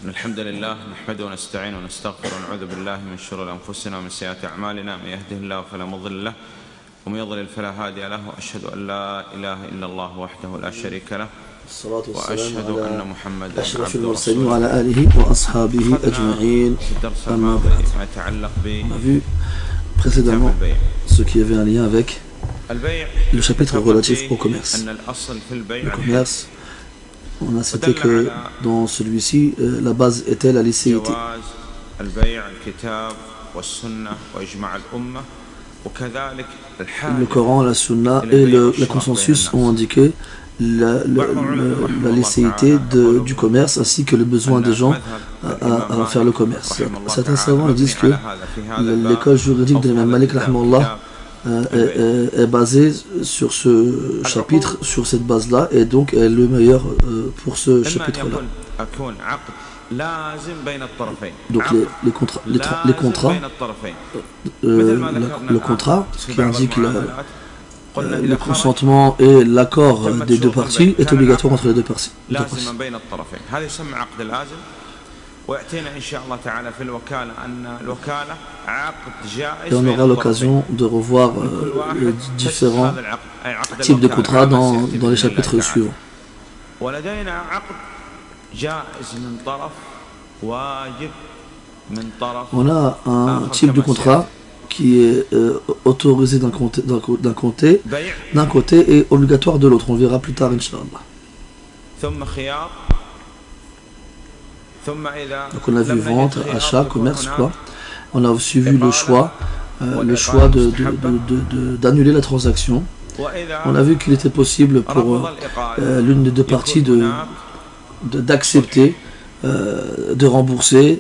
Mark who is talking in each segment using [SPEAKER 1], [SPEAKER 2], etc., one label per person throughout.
[SPEAKER 1] الحمد لله نحمده ونستعينه ونستغفره ونعوذ بالله من شرور أنفسنا ومن سيئات أعمالنا من يهده الله فلا مضل له ومن يضلل فلا هادي له وأشهد أن لا إله إلا الله وحده لا شريك له وأشهد أن محمدا
[SPEAKER 2] أشرف المرسلين وعلى آله وأصحابه أجمعين.
[SPEAKER 1] ما يتعلق
[SPEAKER 2] On a vu précédemment ce qui avait un lien avec le chapitre relatif au commerce. Le commerce, on a cité que dans celui-ci, la base était la licéité. Le Coran, la Sunna et le consensus ont indiqué la licéité du commerce ainsi que le besoin des gens à faire le commerce. Certains savants disent que l'école juridique de l'imam Malik rahimahullah est basée sur ce chapitre, sur cette base-là, et donc est le meilleur pour ce chapitre-là. Donc les contrats, le contrat, ce qui indique le consentement et l'accord des deux parties est obligatoire entre les deux parties. Et on aura l'occasion de revoir les différents types de contrats dans les chapitres suivants. On a un type de contrat qui est autorisé d'un côté et obligatoire de l'autre. On verra plus tard, Inch'Allah. Donc on a vu vente, achat, commerce, quoi. On a aussi vu le choix d'annuler la transaction. On a vu qu'il était possible pour l'une des deux parties d'accepter de rembourser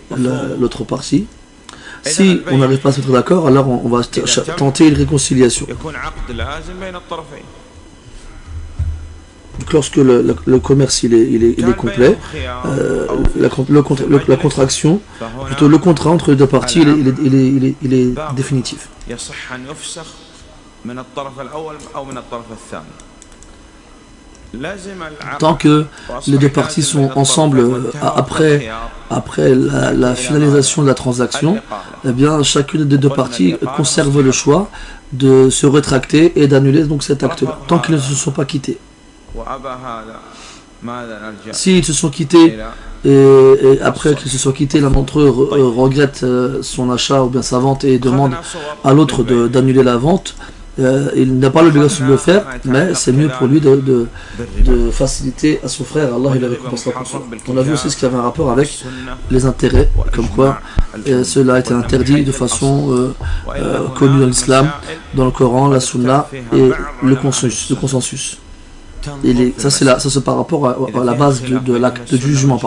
[SPEAKER 2] l'autre partie. Si on n'arrive pas à se mettre d'accord, alors on va tenter une réconciliation. Donc lorsque le commerce il est complet, la contraction, plutôt le contrat entre les deux parties, il est définitif. Tant que les deux parties sont ensemble après la finalisation de la transaction, eh bien chacune des deux parties conserve le choix de se rétracter et d'annuler donc cet acte-là, tant qu'ils ne se sont pas quittés. S'ils se sont quittés et après qu'ils se soient quittés, l'un d'entre eux regrette son achat ou bien sa vente et demande à l'autre d'annuler la vente, il n'a pas l'obligation de le faire, mais c'est mieux pour lui de faciliter à son frère. Allah il le récompensera pour ça. On a vu aussi ce qui avait un rapport avec les intérêts, comme quoi cela a été interdit de façon connue dans l'islam, dans le Coran, la Sunna et le consensus. Ça c'est par rapport à la base de l'acte de jugement.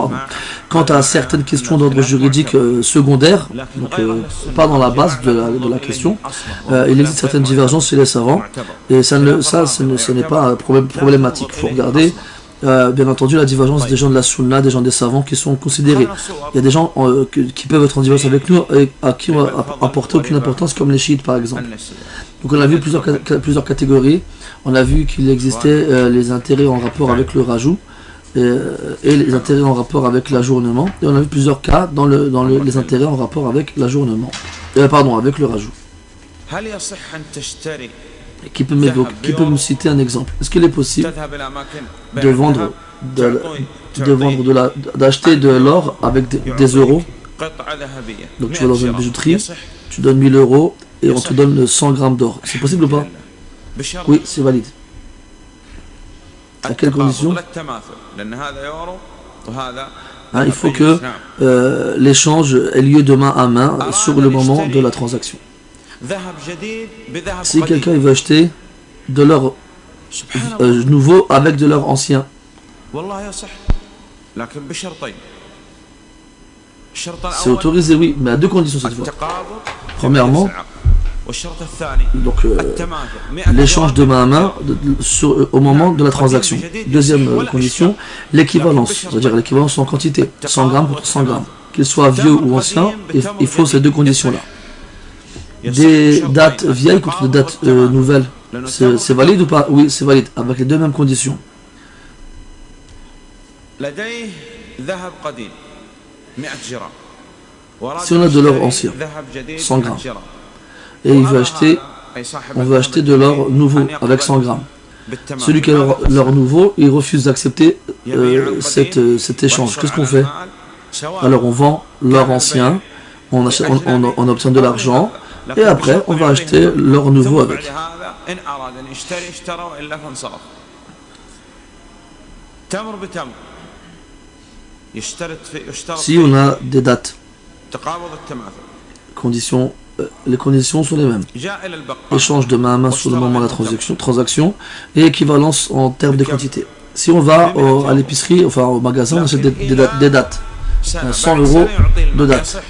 [SPEAKER 2] Quant à certaines questions d'ordre juridique secondaire, donc pas dans la base de la question, il existe certaines divergences chez les savants et ce n'est pas problématique. Il faut regarder bien entendu la divergence des gens de la Sunna, des gens des savants qui sont considérés. Il y a des gens qui peuvent être en divergence avec nous et à qui on va apporter aucune importance, comme les chiites par exemple. Donc on a vu plusieurs catégories. On a vu qu'il existait les intérêts en rapport avec le rajout et les intérêts en rapport avec l'ajournement. Et on a vu plusieurs cas dans les intérêts en rapport avec l'ajournement. Avec le rajout. Qui peut me citer un exemple? Est-ce qu'il est possible d'acheter de l'or avec des euros? Donc tu vas dans une bijouterie, tu donnes 1000 euros et on te donne 100 grammes d'or. C'est possible ou pas? Oui, c'est valide. À quelles conditions? Il faut que l'échange ait lieu de main à main sur le moment de la transaction. Si quelqu'un veut acheter de l'or nouveau avec de l'or ancien, c'est autorisé, oui, mais à deux conditions cette fois. Premièrement, donc l'échange de main à main au moment de la transaction. Deuxième condition, l'équivalence, c'est-à-dire l'équivalence en quantité, 100 grammes contre 100 grammes. Qu'il soit vieux ou ancien, il faut ces deux conditions-là. Des dates vieilles contre des dates nouvelles, c'est valide ou pas? Oui, c'est valide, avec les deux mêmes conditions. Si on a de l'or ancien, 100 grammes, et il veut acheter, on veut acheter de l'or nouveau avec 100 grammes. Celui qui a l'or nouveau, il refuse d'accepter cet échange. Qu'est-ce qu'on fait? Alors on vend l'or ancien, on obtient de l'argent, et après on va acheter l'or nouveau avec. Si on a des dates, les conditions sont les mêmes. Échange de main à main sur le moment de la transaction et équivalence en termes de quantité. Si on va à l'épicerie, enfin au magasin, on achète des dates. 100 € de date.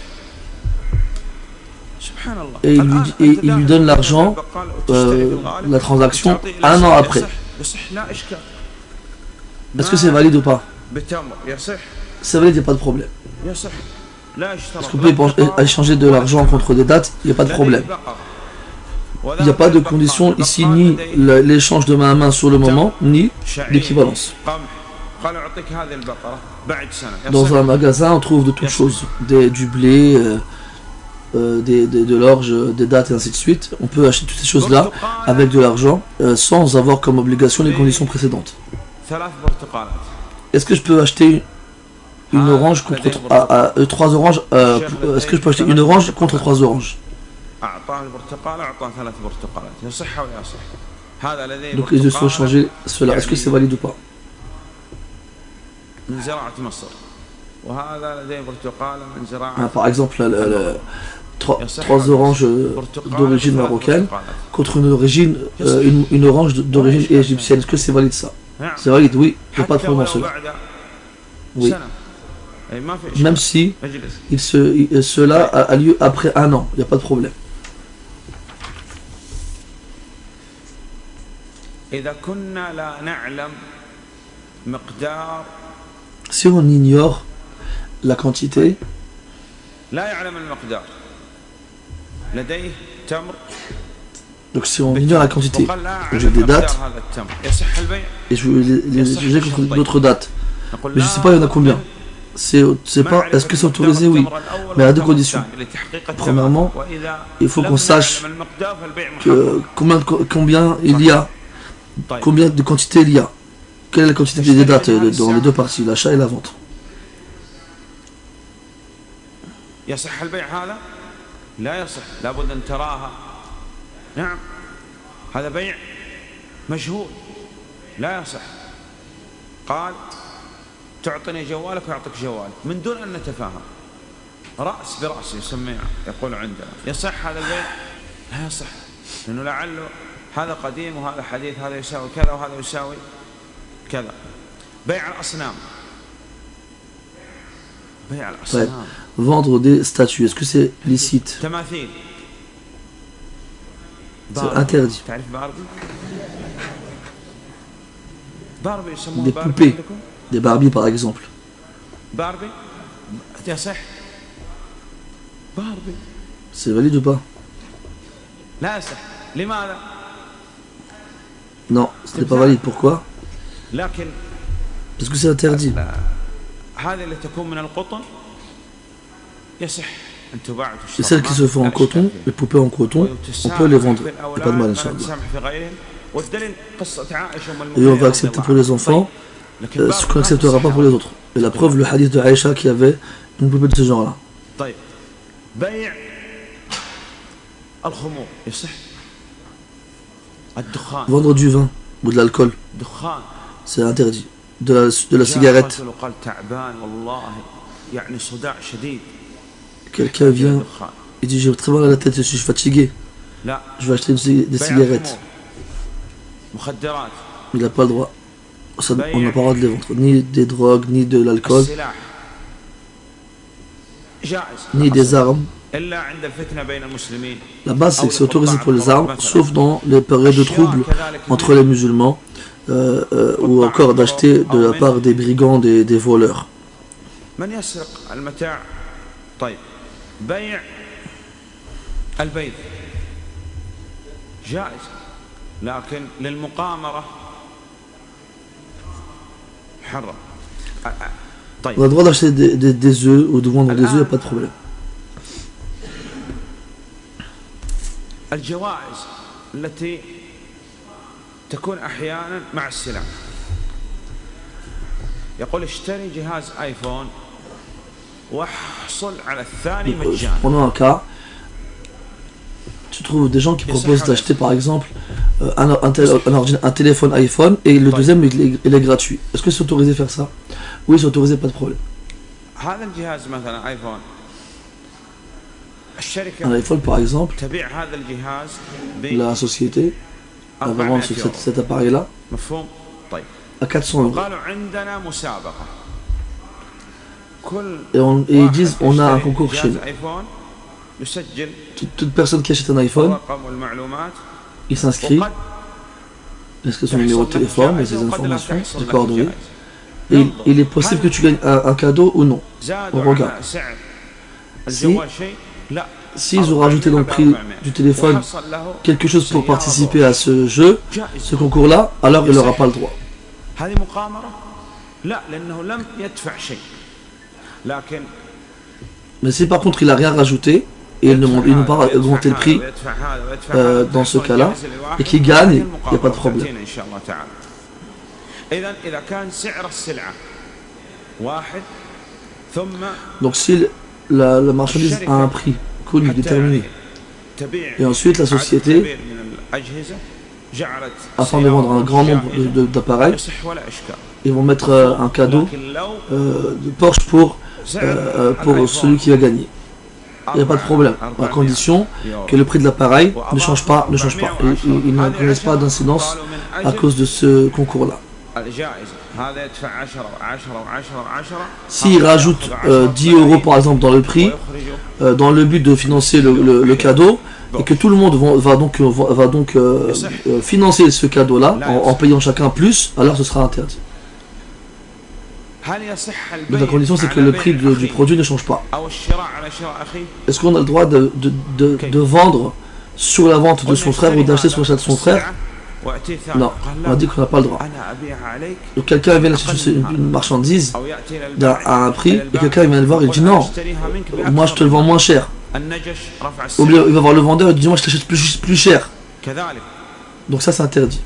[SPEAKER 2] Et il lui donne l'argent, la transaction, un an après. Est-ce que c'est valide ou pas? C'est valide, il n'y a pas de problème. Parce qu'on peut échanger de l'argent contre des dates, il n'y a pas de problème. Il n'y a pas de condition ici, ni l'échange de main à main sur le moment, ni l'équivalence. Dans un magasin, on trouve de toutes choses, du blé, de l'orge, des dates et ainsi de suite. On peut acheter toutes ces choses-là avec de l'argent sans avoir comme obligation les conditions précédentes. Est-ce que je peux acheter une orange contre 3 oranges? Est-ce que je peux acheter une orange contre 3 oranges? Donc les deux sont changés cela. Est-ce que c'est valide ou pas? Par exemple, 3 oranges d'origine marocaine contre une orange d'origine égyptienne. Est-ce que c'est valide ça? C'est valide, oui. Il n'y a pas de problème dans cela. Oui. Même si cela a lieu après un an, il n'y a pas de problème. Si on ignore la quantité, donc si on ignore la quantité, j'ai des dates et je les ai contre d'autres dates, mais je ne sais pas il y en a combien. C'est pas, est-ce que c'est autorisé? Oui, mais à deux conditions. Premièrement, il faut qu'on sache combien il y a, combien de quantité il y a, quelle est la quantité des dates dans les deux parties, l'achat et la vente.
[SPEAKER 1] لا يصح لابد أن تراها نعم هذا بيع مجهول لا يصح قال تعطيني جوالك ويعطيك جوالك من دون أن نتفاهم رأس برأس يسميه يقول عندنا يصح هذا البيع؟ لا يصح لأنه لعله هذا قديم وهذا حديث هذا يساوي كذا وهذا يساوي كذا بيع الأصنام بيع الأصنام
[SPEAKER 2] Vendre des statues, est-ce que c'est licite? C'est interdit. Des poupées, des Barbie par exemple. C'est valide ou pas? Non, ce n'est pas valide. Pourquoi? Parce que c'est interdit. Et celles qui se font en coton, les poupées en coton, on peut les vendre. Il n'y a pas de mal, Inch'Allah. Et on va accepter pour les enfants ce qu'on n'acceptera pas pour les autres. Et la preuve, le hadith de Aïcha qui avait une poupée de ce genre-là. Vendre du vin ou de l'alcool, c'est interdit. De la cigarette. Quelqu'un vient et dit j'ai très mal à la tête, je suis fatigué, je vais acheter des cigarettes. Il n'a pas le droit, on n'a pas le droit de les vendre, ni des drogues, ni de l'alcool, ni des armes. La base c'est que c'est autorisé pour les armes, sauf dans les périodes de troubles entre les musulmans, ou encore d'acheter de la part des brigands, des voleurs.
[SPEAKER 1] بيع البيض جائز لكن للمقامرة محرم
[SPEAKER 2] On a le droit d'acheter des œufs ou de vendre des œufs, il n'y a pas de problème.
[SPEAKER 1] الجوائز التي تكون أحيانا مع السلع يقول اشتري جهاز آيفون واحصل على الثاني مجانا.
[SPEAKER 2] Prenons un cas, tu trouves des gens qui proposent d'acheter par exemple un téléphone iPhone et le deuxième il est gratuit. Est-ce que c'est autorisé de faire ça? Oui, c'est autorisé, pas de problème.
[SPEAKER 1] هذا الجهاز مثلا آيفون
[SPEAKER 2] Un iPhone par exemple, la société va vendre cet appareil-là à 400 euros. Et ils disent on a un concours chez nous. Toute personne qui achète un iPhone, il s'inscrit, il inscrit son numéro de téléphone et ses informations, ses coordonnées. Et il est possible que tu gagnes un cadeau ou non. On regarde. S'ils ont rajouté dans le prix du téléphone quelque chose pour participer à ce jeu, ce concours-là, alors il n'aura pas le droit. Mais si par contre il n'a rien rajouté, et ils n'ont pas augmenté le prix dans ce cas-là, et qu'il gagne, il n'y a pas de problème. Donc si la marchandise a un prix connu, déterminé, et ensuite la société, afin de vendre un grand nombre d'appareils, ils vont mettre un cadeau de Porsche pour celui qui va gagner. Il n'y a pas de problème, à condition que le prix de l'appareil ne change pas. Ils ne connaissent pas d'incidence à cause de ce concours-là. S'ils rajoutent 10 euros par exemple dans le prix, dans le but de financer le cadeau, et que tout le monde va donc financer ce cadeau-là en payant chacun plus, alors ce sera interdit. Donc la condition c'est que le prix du produit ne change pas. Est-ce qu'on a le droit de vendre sur la vente de son frère ou d'acheter sur l'achat de son frère? Non, on a dit qu'on n'a pas le droit. Donc quelqu'un vient acheter une marchandise à un prix et quelqu'un vient le voir et dit non, moi je te le vends moins cher. Ou bien il va voir le vendeur et il dit moi je t'achète plus cher. Donc ça c'est interdit.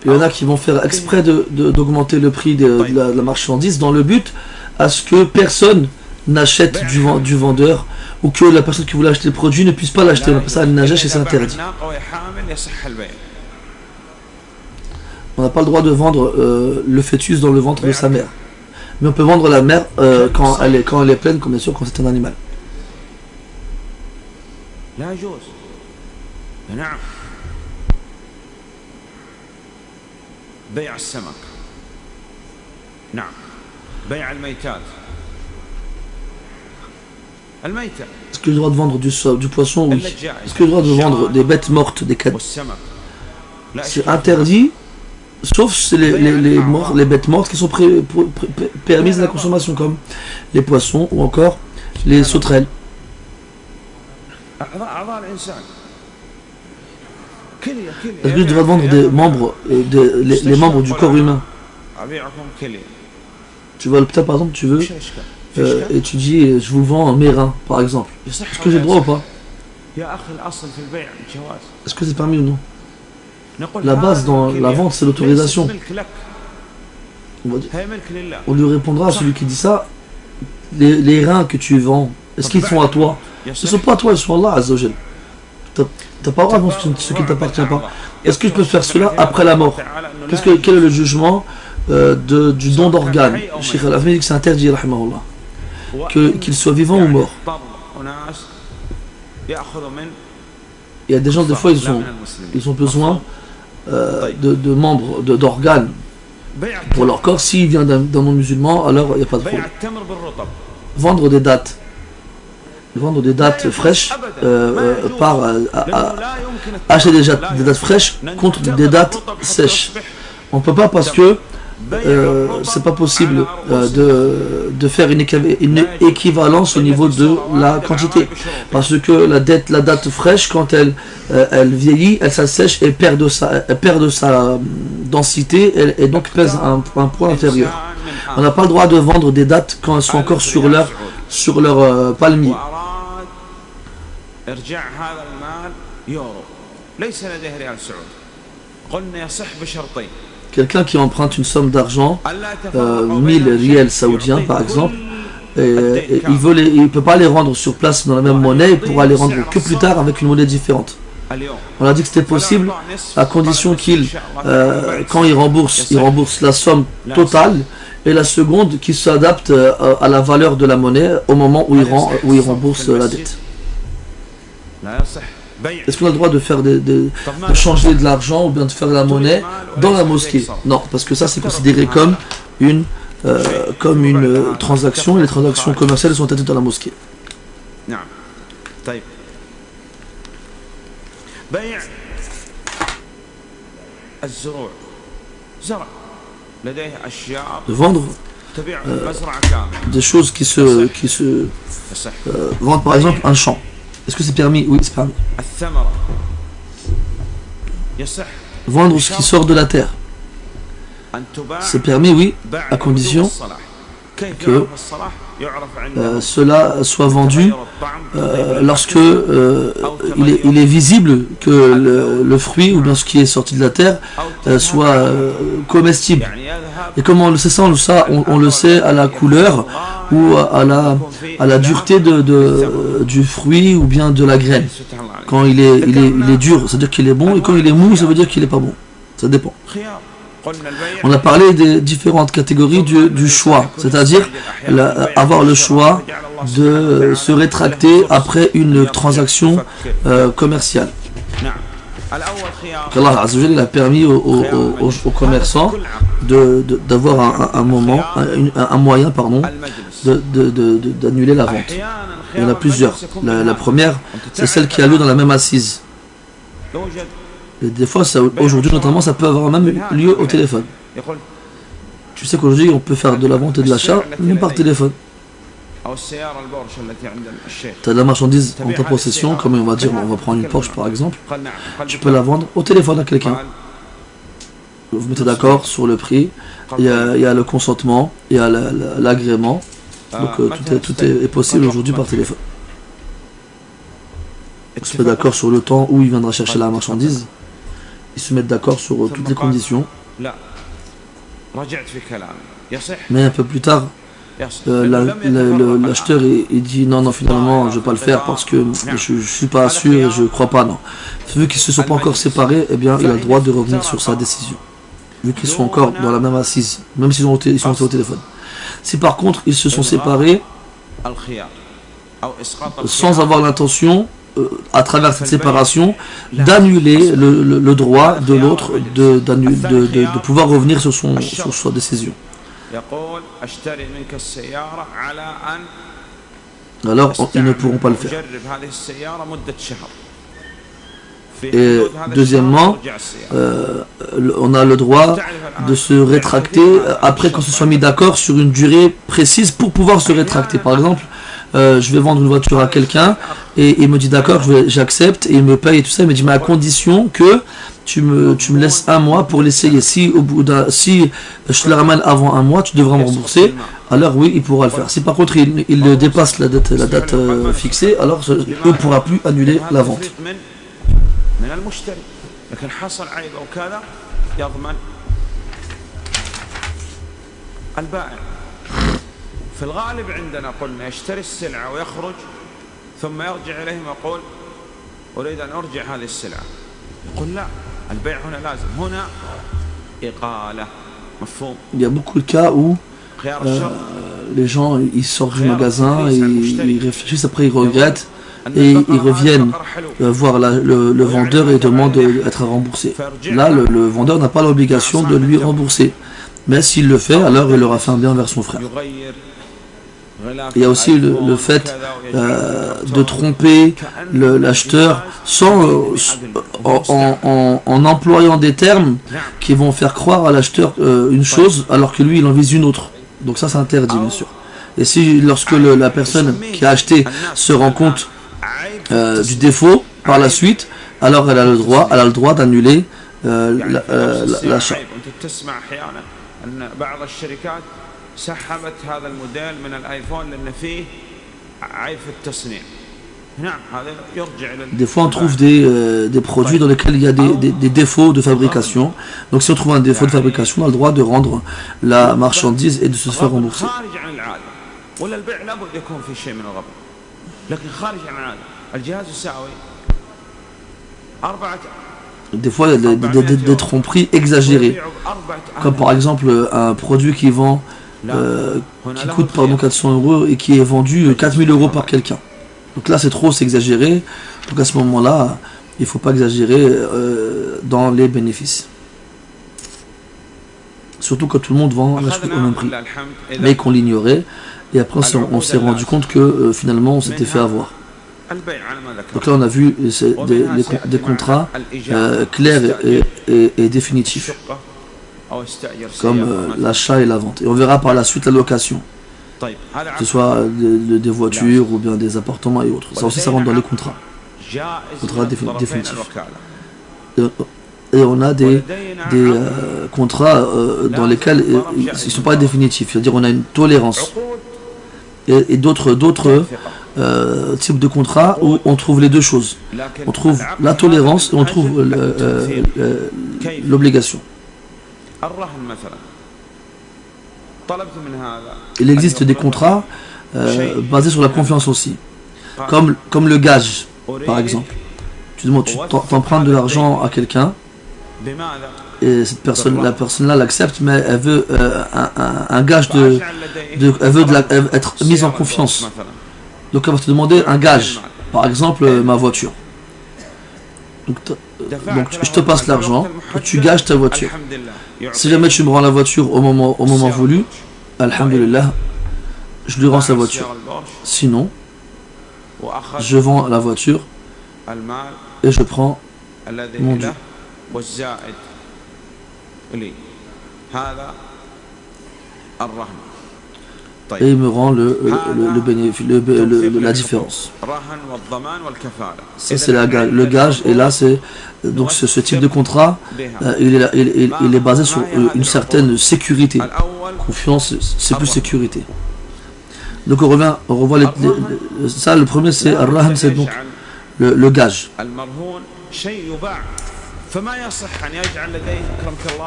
[SPEAKER 2] Il y en a qui vont faire exprès d'augmenter le prix de la marchandise dans le but à ce que personne n'achète du vendeur ou que la personne qui voulait acheter le produit ne puisse pas l'acheter. On appelle ça le najash et c'est interdit. On n'a pas le droit de vendre le fœtus dans le ventre de sa mère. Mais on peut vendre la mère quand elle est pleine, comme bien sûr quand c'est un animal.
[SPEAKER 1] بيع السمك نعم بيع الميتات الميتة.
[SPEAKER 2] Est-ce que j'ai le droit de vendre du poisson? Oui. Est-ce que j'ai le droit de vendre des bêtes mortes, des cannes? C'est interdit, sauf c'est les bêtes mortes qui sont permises à la consommation, comme les poissons ou encore les sauterelles. Est-ce que je dois vendre des membres, les membres du corps humain? Tu vois, peut-être par exemple, tu veux, et tu dis, je vous vends mes reins, par exemple. Est-ce que j'ai le droit ou pas? Est-ce que c'est permis ou non? La base dans la vente, c'est l'autorisation. On lui répondra à celui qui dit ça, les reins que tu vends, est-ce qu'ils sont à toi? Ils ne sont pas à toi, ils sont à Allah Azza wa Jal. Tu n'as pas le droit de vendre ce qui ne t'appartient pas. Est-ce que je peux faire cela après la mort? Quel est le jugement du don d'organes? Cheikh Al-Afmi dit que c'est interdit, rahimahullah, qu'il soit vivant ou mort. Il y a des gens, des fois, ils ont besoin de membres, d'organes pour leur corps. S'il vient d'un non-musulman, alors il n'y a pas de problème. Vendre des dates. Vendre des dates fraîches acheter des dates fraîches contre des dates sèches. On ne peut pas parce que c'est pas possible de faire une équivalence au niveau de la quantité, parce que la date fraîche, quand elle vieillit, elle s'assèche et perd de sa densité et donc pèse un poids inférieur. On n'a pas le droit de vendre des dattes quand elles sont encore sur leur palmier. Quelqu'un qui emprunte une somme d'argent, 1000 riels saoudiens par exemple, et il ne peut pas les rendre sur place dans la même monnaie, il pourra les rendre que plus tard avec une monnaie différente. On a dit que c'était possible à condition qu'il, quand il rembourse la somme totale, et la seconde qui s'adapte à la valeur de la monnaie au moment où il rembourse la dette. Est-ce qu'on a le droit de faire de changer de l'argent ou bien de faire de la monnaie dans la mosquée? Non, parce que ça c'est considéré comme une transaction, et les transactions commerciales sont interdites dans la mosquée. De vendre des choses qui se vendent, par exemple un champ. Est-ce que c'est permis? Oui, c'est permis. Vendre ce qui sort de la terre, c'est permis, oui, à condition que cela soit vendu lorsque il est visible que le fruit ou bien ce qui est sorti de la terre soit comestible. Et comment on le sait ça? On le sait à la couleur ou à la dureté du fruit ou bien de la graine. Quand il est dur, ça veut dire qu'il est bon, et quand il est mou, ça veut dire qu'il n'est pas bon. Ça dépend. On a parlé des différentes catégories du choix, c'est-à-dire avoir le choix de se rétracter après une transaction commerciale. Allah Azza wa Jalla a permis aux commerçants d'avoir un moyen d'annuler la vente. Il y en a plusieurs. La première, c'est celle qui a lieu dans la même assise. Et des fois, aujourd'hui notamment, ça peut avoir même lieu au téléphone. Tu sais qu'aujourd'hui, on peut faire de la vente et de l'achat même par téléphone. Tu as de la marchandise en ta possession, comme on va dire, on va prendre une Porsche par exemple, tu peux la vendre au téléphone à quelqu'un. Vous mettez d'accord sur le prix, il y a le consentement, il y a l'agrément, donc tout est possible aujourd'hui par téléphone. On se met d'accord sur le temps où il viendra chercher la marchandise, ils se mettent d'accord sur toutes les conditions, mais un peu plus tard, l'acheteur il dit non finalement je ne vais pas le faire parce que je ne suis pas sûr et je ne crois pas, non. Vu qu'ils ne se sont pas encore séparés, eh bien il a le droit de revenir sur sa décision, vu qu'ils sont encore dans la même assise, même s'ils sont au téléphone. Si par contre ils se sont séparés sans avoir l'intention, à travers cette séparation, d'annuler le droit de l'autre de pouvoir revenir sur sa décision. Alors ils ne pourront pas le faire. Et deuxièmement, on a le droit de se rétracter après qu'on se soit mis d'accord sur une durée précise pour pouvoir se rétracter. Par exemple, je vais vendre une voiture à quelqu'un et il me dit d'accord, j'accepte, et il me paye et tout ça, il me dit mais à condition que tu me laisses un mois pour l'essayer. Si je te la ramène avant un mois, tu devras me rembourser. Alors oui, il pourra le faire. Si par contre il dépasse la date fixée, alors il ne pourra plus annuler la vente.
[SPEAKER 1] في الغالب عندنا قلنا يشتري السلعة ويخرج ثم يرجع إليهم ويقول أريد أن أرجع هذه السلعة. يقول لا، البيع هنا لازم، هنا إقالة. مفهوم؟ Il y a beaucoup de cas où les gens ils sortent du magasin et ils réfléchissent, après ils regrettent et ils reviennent voir le vendeur et demandent d'être remboursé. Là le vendeur n'a pas l'obligation de lui rembourser, mais s'il le fait, alors il aura fait un bien envers son frère.
[SPEAKER 2] Il y a aussi le fait de tromper l'acheteur en employant des termes qui vont faire croire à l'acheteur une chose alors que lui il en vise une autre. Donc ça c'est interdit bien sûr. Et si lorsque la personne qui a acheté se rend compte du défaut par la suite, alors elle a le droit d'annuler l'achat. Des fois on trouve des produits dans lesquels il y a des défauts de fabrication. Donc si on trouve un défaut de fabrication, on a le droit de rendre la marchandise et de se faire rembourser. Des fois il y a des tromperies exagérées. Comme par exemple un produit qui coûte 400 € et qui est vendu 4000 € par quelqu'un. Donc là c'est exagéré. Donc à ce moment-là, il ne faut pas exagérer dans les bénéfices. Surtout quand tout le monde vend au même prix. Mais qu'on l'ignorait. Et après on s'est rendu compte que finalement on s'était fait avoir. Donc là on a vu des contrats clairs et définitifs. Comme l'achat et la vente. Et on verra par la suite la location. Que ce soit des voitures ou bien des appartements et autres. Ça aussi ça rentre dans les contrats. Contrats définitifs. Et on a des contrats dans lesquels ils ne sont pas définitifs. C'est-à-dire on a une tolérance. Et d'autres types de contrats où on trouve les deux choses. On trouve la tolérance et on trouve l'obligation. Il existe des contrats basés sur la confiance aussi. Comme le gage, par exemple. Tu t'empruntes de l'argent à quelqu'un et la personne-là l'accepte, mais elle veut un gage elle veut être mise en confiance. Donc elle va te demander un gage, par exemple ma voiture. Donc je te passe l'argent, tu gages ta voiture. Si jamais tu me rends la voiture au moment voulu, alhamdulillah, je lui rends sa voiture. Sinon, je vends la voiture et je prends mon dû. Et il me rend la différence. Ça c'est le gage. Et là c'est donc ce type de contrat, il est basé sur une certaine sécurité. Confiance, c'est plus sécurité. Donc on revoit ça. Le premier c'est Ar-Rahan, c'est donc le gage.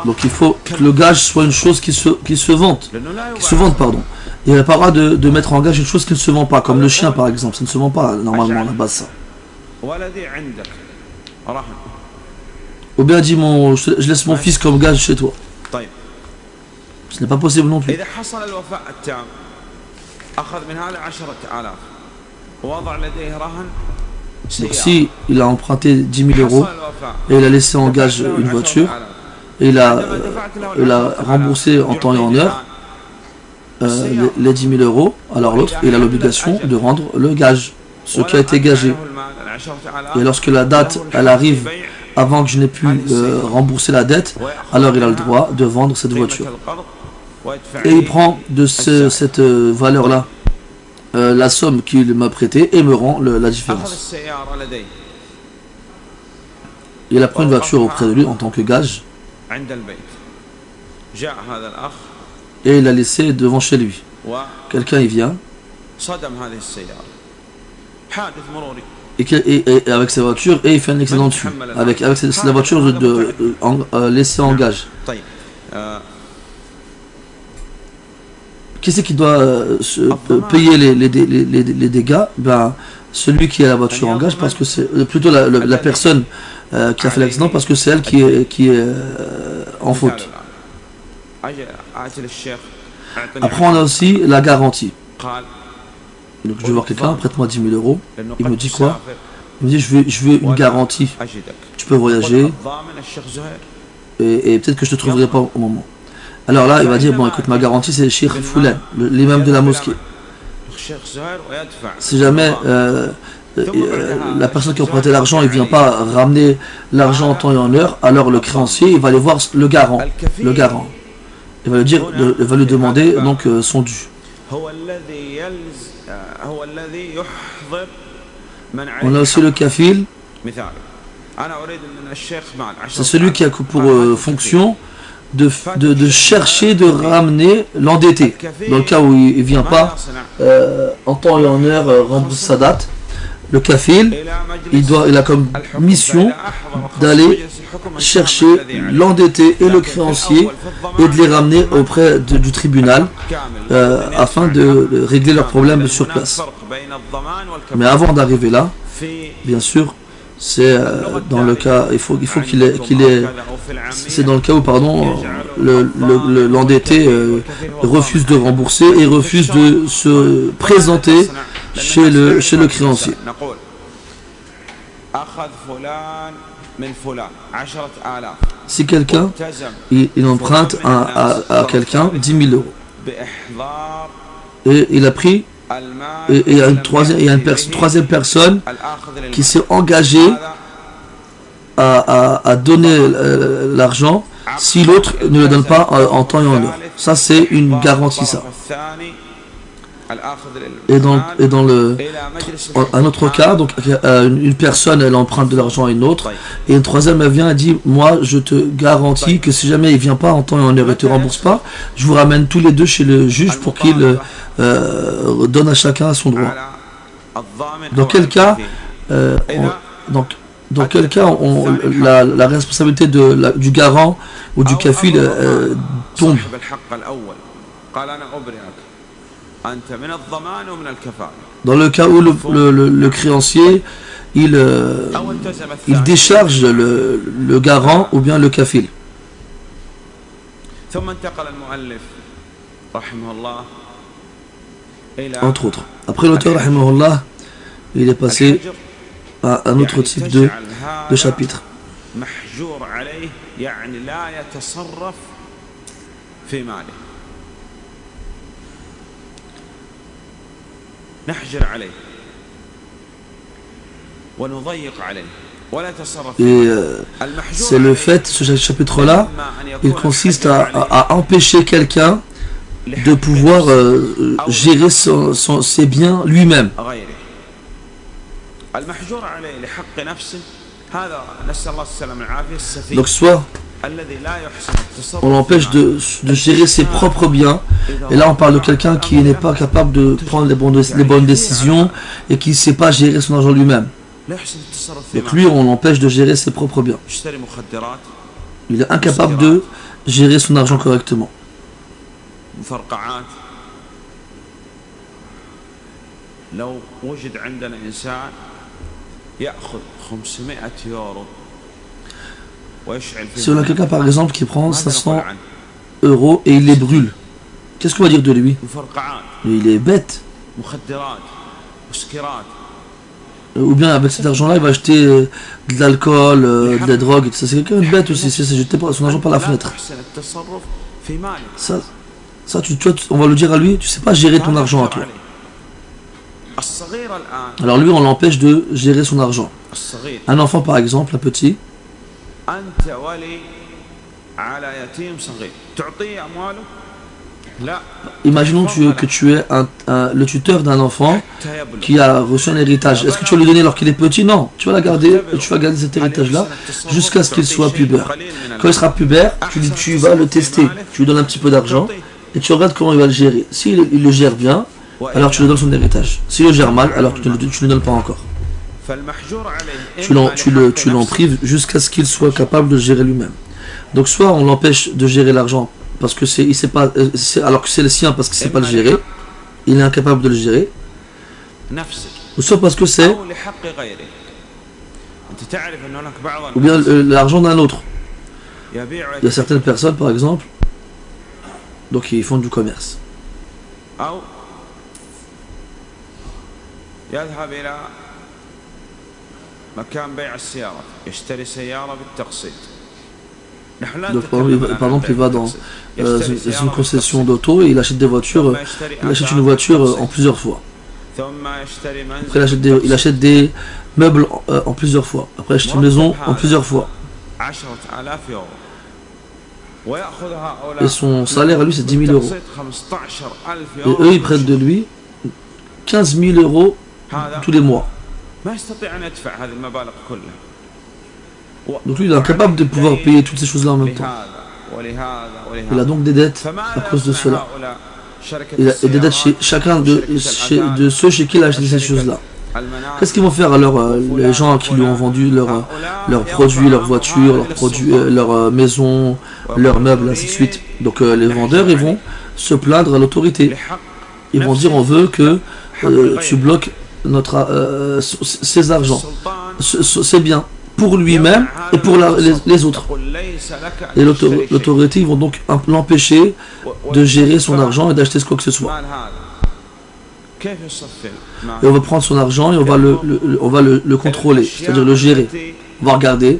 [SPEAKER 2] Donc il faut que le gage soit une chose qui se vante. Pardon. Il n'y a pas le droit de mettre en gage une chose qui ne se vend pas, comme le chien par exemple, ça ne se vend pas normalement à la base ça. Ou bien dit je laisse mon fils comme gage chez toi. Ce n'est pas possible non plus. Donc si il a emprunté 10 000 € et il a laissé en gage une voiture et il a remboursé en temps et en heure les 10 000 €, alors l'autre il a l'obligation de rendre le gage, ce qui a été gagé. Et lorsque la date elle arrive avant que je n'ai pu rembourser la dette, alors il a le droit de vendre cette voiture. Et il prend de cette valeur là la somme qu'il m'a prêtée et me rend la différence. Il a pris une voiture auprès de lui en tant que gage et il l'a laissé devant chez lui. Quelqu'un y vient et avec sa voiture et il fait un accident dessus avec la voiture laissée en gage. Qui c'est qui doit payer les dégâts? Celui qui a la voiture en gage, parce que c'est plutôt la personne qui a fait l'accident, parce que c'est elle qui est en faute. Après on a aussi la garantie. Donc je vais voir quelqu'un, prête-moi 10 000 €. Il me dit quoi? Il me dit je veux une garantie. Tu peux voyager et peut-être que je te trouverai pas au moment. Alors là, il va dire, bon écoute, ma garantie c'est Cheikh Foulan, l'imam de la mosquée. Si jamais la personne qui a emprunté l'argent ne vient pas ramener l'argent en temps et en heure, alors le créancier il va aller voir le garant. Il va lui dire, il va lui demander donc son dû. On a aussi le kafil. C'est celui qui a pour fonction de chercher de ramener l'endetté. Dans le cas où il ne vient pas en temps et en heure rembourser sa date, le kafil, il a comme mission d'aller chercher l'endetté et le créancier et de les ramener auprès du tribunal afin de régler leurs problèmes sur place. Mais avant d'arriver là, bien sûr, c'est dans le cas, il faut qu'il ait, c'est dans le cas où l'endetté refuse de rembourser et refuse de se présenter chez le créancier. Si quelqu'un il emprunte à quelqu'un 10 000 euros et il a pris et il y a une troisième personne qui s'est engagée à donner l'argent si l'autre ne le donne pas en temps et en heure. Ça c'est une garantie ça. Et dans un autre cas, donc une personne elle emprunte de l'argent à une autre et une troisième elle vient et dit moi je te garantis que si jamais il vient pas en temps et en heure et te rembourse pas, je vous ramène tous les deux chez le juge pour qu'il donne à chacun son droit. Dans quel cas la responsabilité du garant ou du kafil tombe? Dans le cas où le créancier il décharge le garant ou bien le kafil. Entre autres. Après l'auteur rahimahullah, il est passé à un autre type de chapitre. Et c'est le fait, ce chapitre-là, il consiste à empêcher quelqu'un de pouvoir gérer ses biens lui-même. Donc soit on l'empêche de gérer ses propres biens, et là on parle de quelqu'un qui n'est pas capable de prendre les bonnes décisions et qui ne sait pas gérer son argent lui-même. Donc lui on l'empêche de gérer ses propres biens. Il est incapable de gérer son argent correctement. Si on a quelqu'un par exemple qui prend 500 euros et il les brûle, qu'est-ce qu'on va dire de lui? Il est bête. Ou bien avec cet argent-là, il va acheter de l'alcool, de la drogue, c'est quelqu'un de bête aussi, c'est jeter son argent par la fenêtre. Ça on va le dire à lui, tu sais pas gérer ton argent à toi. Alors lui, on l'empêche de gérer son argent. Un enfant par exemple, un petit, imaginons que tu es le tuteur d'un enfant qui a reçu un héritage. Est-ce que tu vas lui donner alors qu'il est petit? Non, tu vas la garder, tu vas garder cet héritage-là jusqu'à ce qu'il soit pubère. Quand il sera pubère, tu vas le tester, tu lui donnes un petit peu d'argent et tu regardes comment il va le gérer. S'il le gère bien, alors tu lui donnes son héritage. S'il le gère mal, alors tu ne le donnes pas encore. Tu l'en prives jusqu'à ce qu'il soit capable de gérer lui-même. Donc soit on l'empêche de gérer l'argent parce que alors que c'est le sien parce qu'il ne sait pas le gérer, il est incapable de le gérer, ou soit parce que c'est ou bien l'argent d'un autre. Il y a certaines personnes par exemple, donc ils font du commerce. Donc, par exemple, il va dans une concession d'auto et il achète des voitures, il achète une voiture en plusieurs fois. Après il achète des meubles en plusieurs fois. Après il achète une maison en plusieurs fois. Et son salaire à lui c'est 10 000 euros. Et eux ils prennent de lui 15 000 euros tous les mois. Donc lui il est incapable de pouvoir payer toutes ces choses là en même temps. Il a donc des dettes à cause de cela. Il a des dettes chez chacun de ceux chez qui il a acheté ces choses là. Qu'est-ce qu'ils vont faire alors les gens qui lui ont vendu leurs produits, leurs voitures, leurs maisons, leurs meubles, ainsi de suite. Donc les vendeurs ils vont se plaindre à l'autorité. Ils vont dire on veut que tu bloques ses argents. C'est bien pour lui-même et pour les autres. Et l'autorité ils vont donc l'empêcher de gérer son argent et d'acheter quoi que ce soit. Et on va prendre son argent et on va le contrôler, c'est-à-dire le gérer. On va regarder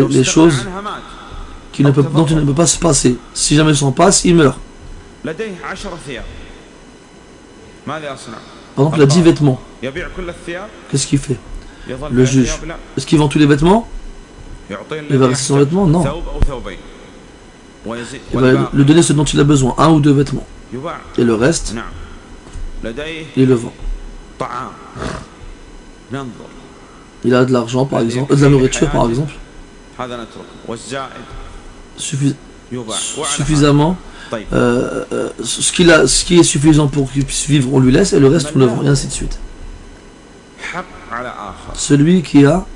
[SPEAKER 2] les choses dont il ne peut pas se passer. Si jamais il s'en passe, il meurt. Par exemple, il a 10 vêtements. Qu'est-ce qu'il fait? Le juge. Est-ce qu'il vend tous les vêtements? Il va rester sans vêtements? Non. Il va lui donner ce dont il a besoin, 1 ou 2 vêtements. Et le reste, il le vend. Il a de l'argent, par exemple, de la nourriture, par exemple. Suffisamment. Ce qui est suffisant pour qu'il puisse vivre, on lui laisse, et le reste, on le vend, et ainsi de suite. Celui qui a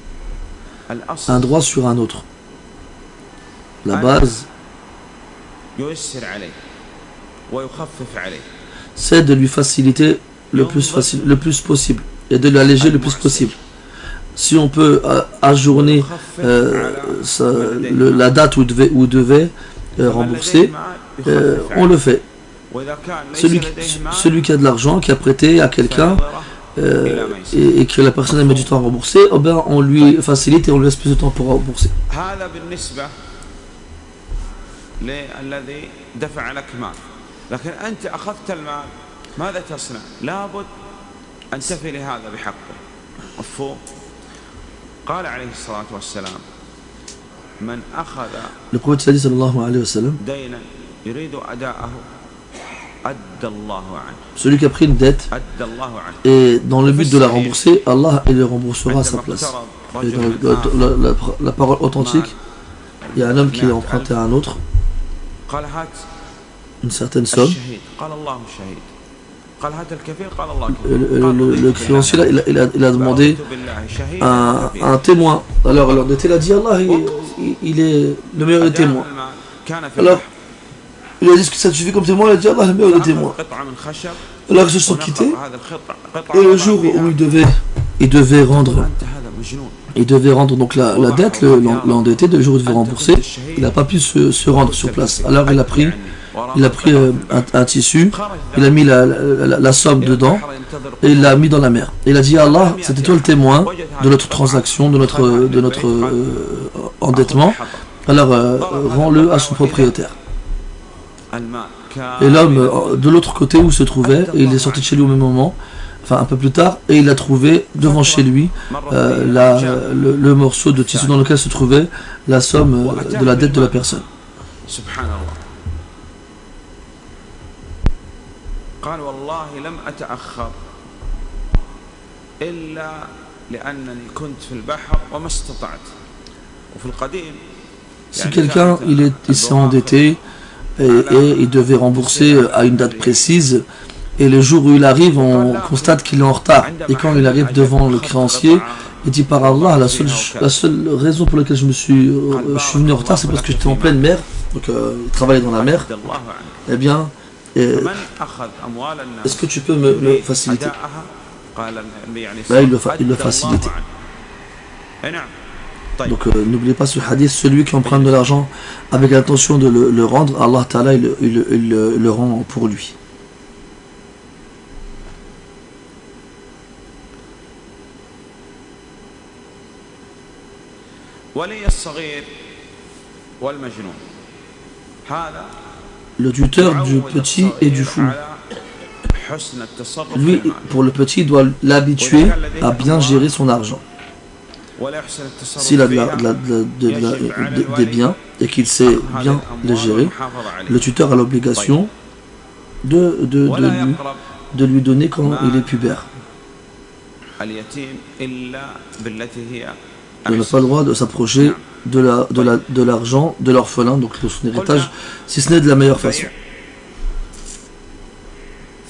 [SPEAKER 2] un droit sur un autre. La base, c'est de lui faciliter le plus possible et de l'alléger le plus possible. Si on peut ajourner la date où il devait rembourser, on le fait. Celui qui a de l'argent, qui a prêté à quelqu'un et que la personne a mis du temps à rembourser, on lui facilite et on lui laisse plus de temps pour rembourser.
[SPEAKER 1] لكن أنت أخذت المال ماذا تصنع؟ لابد أن تفي لهذا بحقه. مفهوم؟ قال عليه الصلاة والسلام من أخذ دينا يريد أداءه أدى الله عنه. Celui qui a pris une dette et dans le but de la rembourser, Allah il le remboursera à sa place. Et dans la parole authentique, il y a un homme qui a emprunté à un autre une certaine somme. Le créancier il a demandé un témoin. Alors il a dit Allah il est le meilleur des témoins. Alors il a dit que ça te suffit comme témoin, il a dit Allah le meilleur des témoins. Alors ils se sont quittés et le jour où il devait rendre donc la dette, l'endetté, le jour où il devait rembourser, il n'a pas pu se rendre sur place. Alors il a pris un tissu, il a mis la somme dedans et il l'a mis dans la mer. Et il a dit à Allah, c'était toi le témoin de notre transaction, de notre endettement, alors rends-le à son propriétaire. Et l'homme de l'autre côté où il se trouvait, et il est sorti de chez lui au même moment, enfin un peu plus tard, et il a trouvé devant chez lui le morceau de tissu dans lequel se trouvait la somme de la dette de la personne. قال والله لم أتأخر إلا لأنني كنت في البحر وما استطعت وفي القديم. Si quelqu'un il s'est endetté et il devait rembourser à une date précise et le jour où il arrive on constate qu'il est en retard et quand il arrive devant le créancier il dit par Allah la seule raison pour laquelle je suis venu en retard c'est parce que j'étais en pleine mer donc il travaillait dans la mer eh bien est-ce que tu peux me faciliter? Là, il le facilite. Donc, n'oubliez pas ce hadith, celui qui emprunte de l'argent avec l'intention de le rendre, Allah Ta'ala, il le rend pour lui. Le tuteur du petit et du fou.
[SPEAKER 2] Lui, pour le petit, il doit l'habituer à bien gérer son argent. S'il a des biens et qu'il sait bien les gérer, le tuteur a l'obligation de lui donner quand il est pubère. Il n'a pas le droit de s'approcher de l'argent de l'orphelin, donc de son héritage, si ce n'est de la meilleure façon.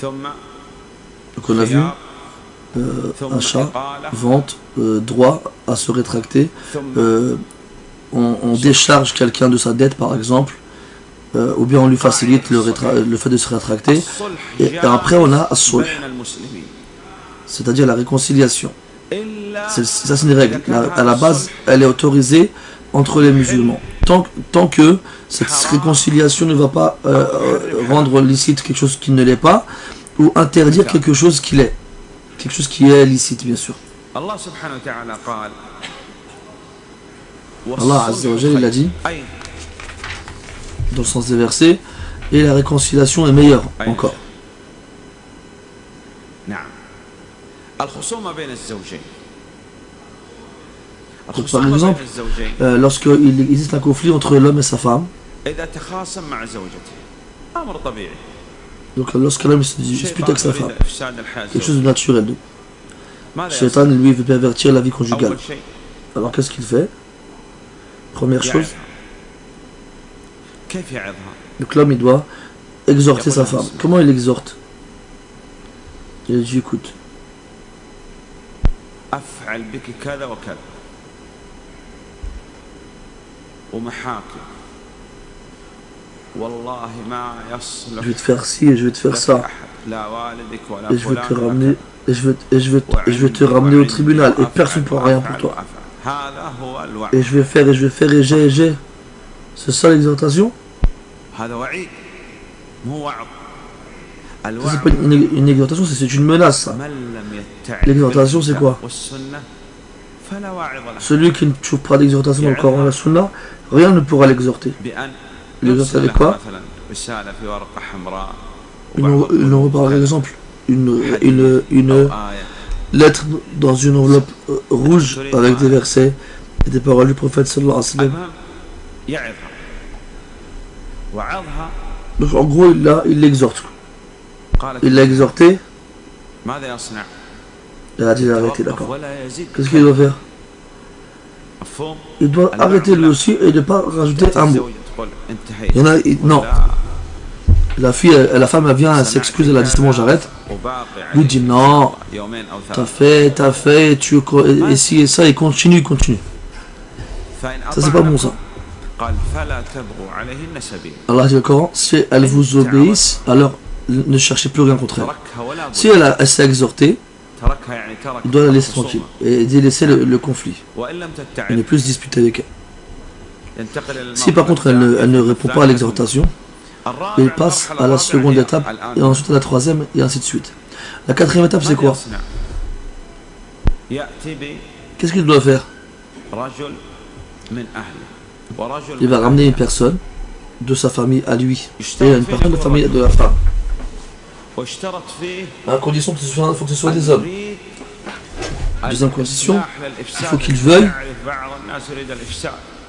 [SPEAKER 2] Donc on a vu achat, vente, droit à se rétracter, on décharge quelqu'un de sa dette par exemple, ou bien on lui facilite le fait de se rétracter, et après on a as-sulh, c'est-à-dire la réconciliation. Ça c'est une règle, à la base elle est autorisée entre les musulmans, tant que cette réconciliation ne va pas rendre licite quelque chose qui ne l'est pas, ou interdire quelque chose qui l'est. Quelque chose qui est licite, bien sûr. Allah Azza wa Jalla, il a dit, dans le sens des versets, et la réconciliation est meilleure encore. Donc, par exemple, lorsqu'il existe un conflit entre l'homme et sa femme, donc lorsqu'un homme se dispute avec sa femme, quelque chose de naturel. Shaitan, lui, veut pervertir la vie conjugale. Alors qu'est-ce qu'il fait? Première chose, donc l'homme il doit exhorter sa femme. Comment il exhorte? Il dit écoute, je vais te faire ci et je vais te faire ça, et je vais te ramener, et je vais te ramener au tribunal et personne ne pourra rien pour toi, et je vais faire et j'ai. C'est ça l'exhortation? Ça c'est pas une exhortation, c'est une menace. L'exhortation c'est quoi? Celui qui ne trouve pas d'exhortation dans le Coran et la Sunna, rien ne pourra l'exhorter. L'exhorter avec quoi? Il nous repart par exemple une lettre dans une enveloppe rouge avec des versets et des paroles du prophète sallallahu alayhi wa sallam. Donc en gros il l'exhorte. Il l'a exhorté. Il a dit d'arrêter, d'accord. Qu'est-ce qu'il doit faire? Il doit arrêter lui aussi et ne pas rajouter un mot. Il y en a, non. La femme elle vient, elle s'excuse, elle a dit c'est bon j'arrête. Lui dit non, t'as fait, tu et si et ça, et continue. Ça c'est pas bon ça. Allah dit au Coran, si elles vous obéissent, alors ne cherchez plus rien contre elle. Si elle s'est exhortée, il doit la laisser tranquille et délaisser le conflit. Il ne plus se disputer avec elle. Si par contre elle ne répond pas à l'exhortation, il passe à la seconde étape et ensuite à la troisième et ainsi de suite. La quatrième étape c'est quoi? Qu'est-ce qu'il doit faire? Il va ramener une personne de sa famille à lui et une personne de la famille de la femme. À condition que ce soit des hommes. Deuxième condition, il faut qu'ils veuillent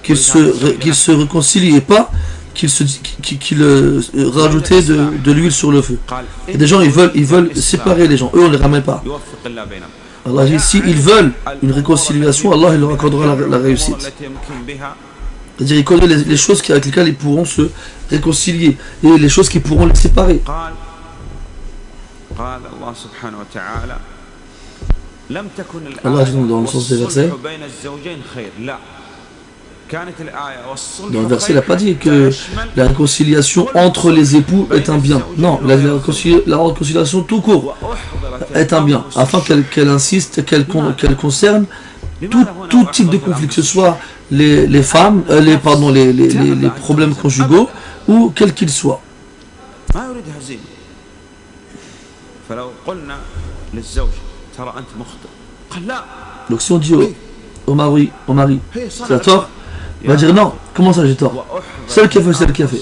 [SPEAKER 2] qu'ils se réconcilient et pas qu'ils rajoutaient de l'huile sur le feu. Et des gens ils veulent séparer les gens, eux on les ramène pas. Allah dit si ils veulent une réconciliation, Allah il leur accordera la réussite. C'est-à-dire il connaît les choses avec lesquelles ils pourront se réconcilier et les choses qui pourront les séparer. Allah dit dans le sens des versets, dans le verset il n'a pas dit que la réconciliation entre les époux est un bien. Non, la réconciliation tout court est un bien, afin qu'elle insiste, qu'elle concerne tout type de conflit, que ce soit les femmes, les problèmes conjugaux ou quels qu'ils soient. Donc si on dit au mari, c'est à tort, il va dire non, comment ça j'ai tort? Celle qui a fait, celle qui a fait.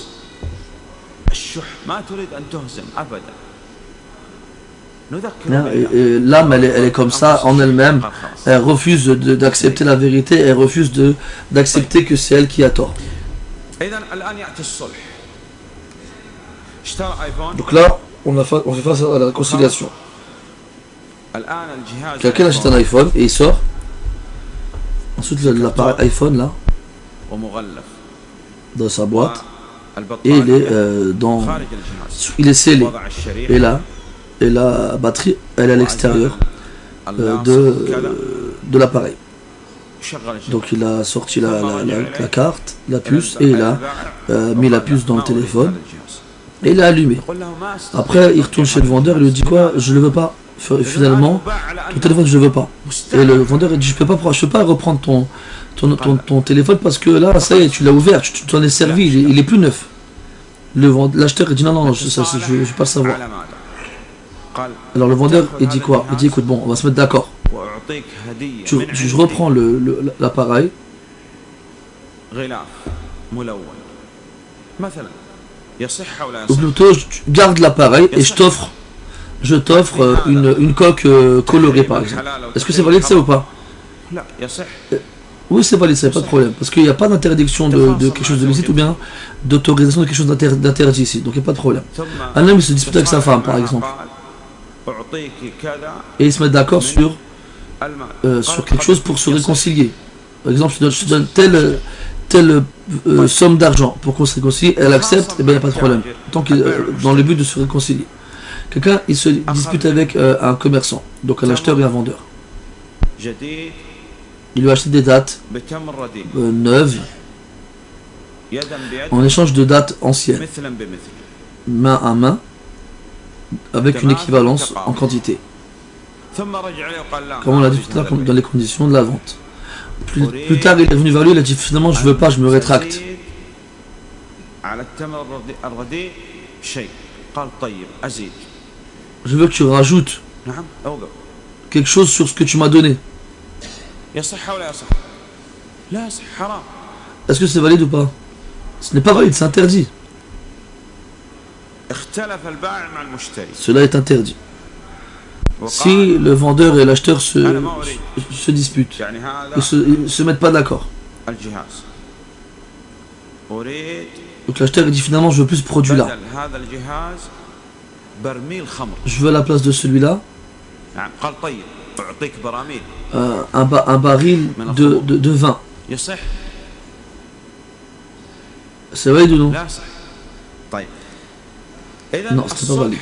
[SPEAKER 2] Et l'âme, elle est comme ça en elle-même. Elle refuse d'accepter la vérité. Elle refuse d'accepter que c'est elle qui a tort. Donc là, on fait face à la réconciliation. Quelqu'un achète un iPhone et il sort. Ensuite, l'appareil iPhone là, dans sa boîte, et il est il est scellé. Et là, la batterie, elle est à l'extérieur de l'appareil. Donc il a sorti la carte, la puce, et il a mis la puce dans le téléphone et il l'a allumé. Après il retourne chez le vendeur et lui dit quoi, je ne le veux pas. Finalement, ton téléphone je ne le veux pas. Et le vendeur il dit je peux pas reprendre ton téléphone parce que là ça y est, tu l'as ouvert, tu t'en es servi, il est plus neuf. L'acheteur il dit non, je ne veux pas le savoir. Alors le vendeur il dit quoi? Il dit écoute, bon, on va se mettre d'accord. Je reprends l'appareil. Ou plutôt je garde l'appareil et je t'offre une coque colorée par exemple. Est-ce que c'est valide ça ou pas? Oui, c'est valide, ça, pas de problème. Parce qu'il n'y a pas d'interdiction de quelque chose de licite ou bien d'autorisation de quelque chose d'interdit ici. Donc il n'y a pas de problème. Un homme il se dispute avec sa femme par exemple. Et ils se mettent d'accord sur quelque chose pour se réconcilier. Par exemple, je te donne telle somme d'argent pour qu'on se réconcilie, elle accepte, et bien il n'y a pas de problème. Tant dans le but de se réconcilier. Quelqu'un, il se dispute avec un commerçant, donc un acheteur et un vendeur. Il lui a acheté des dates neuves en échange de dates anciennes, main à main, avec une équivalence en quantité. Comme on l'a dit tout à l'heure dans les conditions de la vente. Plus tard, il est venu vers lui, il a dit finalement je veux pas, je me rétracte. Je veux que tu rajoutes quelque chose sur ce que tu m'as donné. Est-ce que c'est valide ou pas? Ce n'est pas valide, c'est interdit. Cela est interdit. Si le vendeur et l'acheteur se disputent, ils se mettent pas d'accord. Donc l'acheteur dit finalement je veux plus ce produit là. Je veux à la place de celui-là un baril de vin. C'est valide ou non? Non, c'est pas valide.